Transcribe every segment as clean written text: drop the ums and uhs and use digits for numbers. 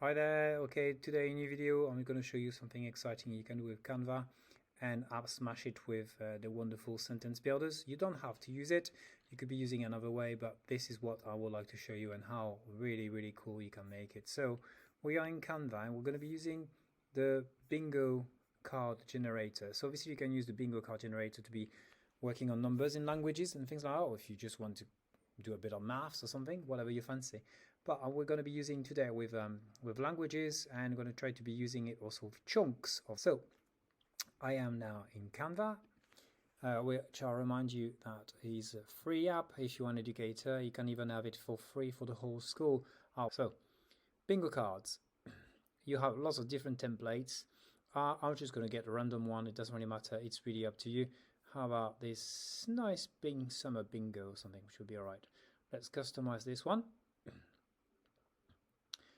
Hi there. Okay, today in new video I'm going to show you something exciting you can do with Canva and I'll smash it with the wonderful sentence builders. You don't have to use it. You could be using another way, but this is what I would like to show you and how really cool you can make it. So we are in Canva and we're going to be using the bingo card generator. So obviously you can use the bingo card generator to be working on numbers in languages and things like that, or if you just want to do a bit of maths or something, whatever you fancy. But we're going to be using today with languages, and we're going to try to be using it also with chunks of. So I am now in Canva, which I'll remind you that is a free app. If you're an educator, you can even have it for free for the whole school. So bingo cards. You have lots of different templates. I'm just going to get a random one. It doesn't really matter. It's really up to you. How about this nice summer bingo or something? Should be all right. Let's customize this one.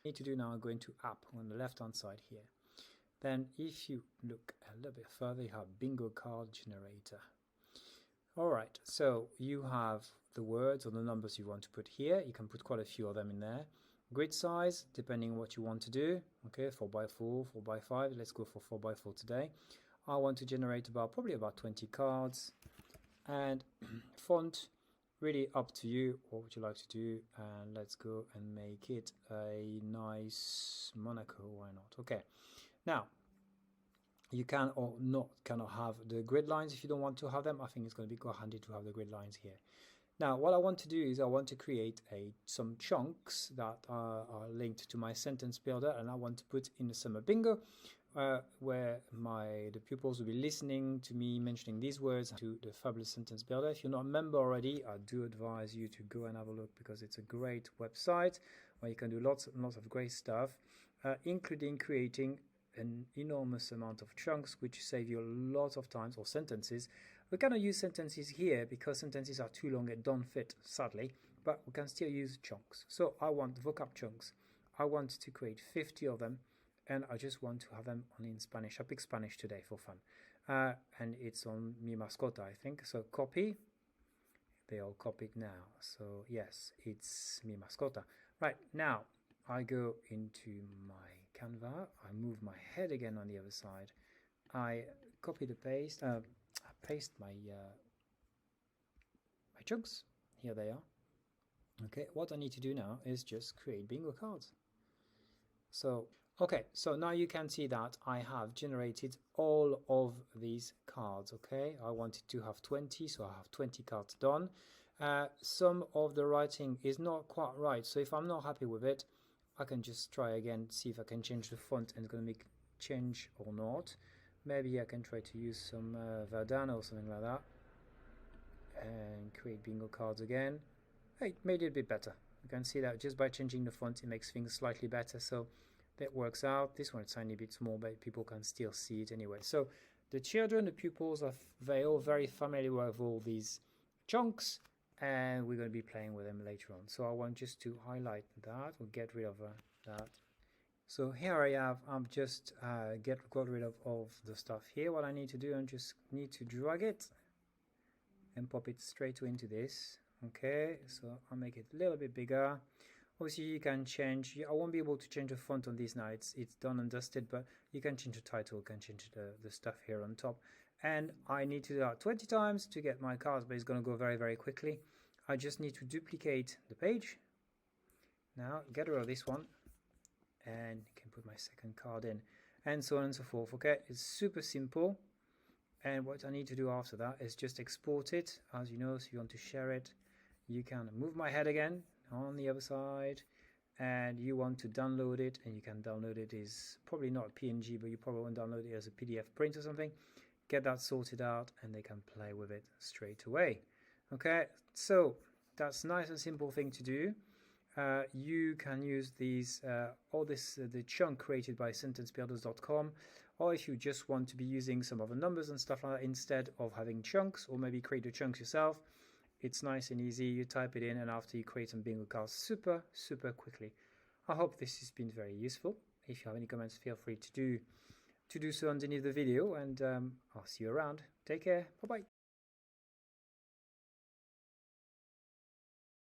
Need to do now, I'm going to app on the left hand side here. Then if you look a little bit further, you have bingo card generator. All right, so you have the words or the numbers you want to put here. You can put quite a few of them in there. Grid size, depending on what you want to do. Okay, 4x4, 4x5. Let's go for 4x4 today. I want to generate probably about 20 cards. And font, really up to you. What would you like to do? And let's go and make it a nice Monaco. Why not? Okay. Now, you can or not cannot have the grid lines if you don't want to have them. I think it's going to be quite handy to have the grid lines here. Now, what I want to do is I want to create some chunks that are linked to my sentence builder, and I want to put in the summer bingo, where the pupils will be listening to me mentioning these words to the fabulous sentence builder. If you're not a member already, I do advise you to go and have a look, because it's a great website where you can do lots and lots of great stuff, including creating an enormous amount of chunks, which save you a lot of times, or sentences. We're going to use sentences here because sentences are too long and don't fit, sadly, but we can still use chunks. So I want vocab chunks. I want to create 50 of them, and I just want to have them only in Spanish. I pick Spanish today for fun. And it's on Mi Mascota, I think. So copy. They all copied now. So yes, it's Mi Mascota. Right, now I go into my Canva. I move my head again on the other side. I copy the paste. I paste my chunks. Here they are. Okay, what I need to do now is just create bingo cards. So, okay, so now you can see that I have generated all of these cards. Okay, I wanted to have 20, so I have 20 cards done. Some of the writing is not quite right, so if I'm not happy with it, I can just try again, see if I can change the font and it's going to make change or not. Maybe I can try to use some Verdana or something like that and create bingo cards again. Hey, it made it a bit better. You can see that just by changing the font it makes things slightly better, so that works out. This one is a tiny bit small, but people can still see it anyway. So the children, the pupils, they're all very familiar with all these chunks, and we're going to be playing with them later on. So I want just to highlight that. We'll get rid of that. So here I have, I'm just got rid of the stuff here. What I need to do, I just need to drag it and pop it straight into this. Okay, so I'll make it a little bit bigger. Obviously you can change, I won't be able to change the font on this now, it's done and dusted, but you can change the title, you can change the stuff here on top. And I need to do that 20 times to get my cards, but it's going to go very quickly. I just need to duplicate the page. Now get rid of this one, and you can put my second card in, and so on and so forth. Okay, it's super simple. And what I need to do after that is just export it. As you know, so you want to share it, you can move my head again on the other side, and you want to download it, and you can download it is probably not PNG, but you probably want to download it as a PDF print or something. Get that sorted out, and they can play with it straight away. Okay, so that's a nice and simple thing to do. You can use these the chunk created by sentencebuilders.com, or if you just want to be using some other numbers and stuff like that instead of having chunks, or maybe create the chunks yourself, it's nice and easy. You type it in, and after you create some bingo cards super quickly. I hope this has been very useful. If you have any comments, feel free to do so underneath the video, and I'll see you around. Take care. Bye bye.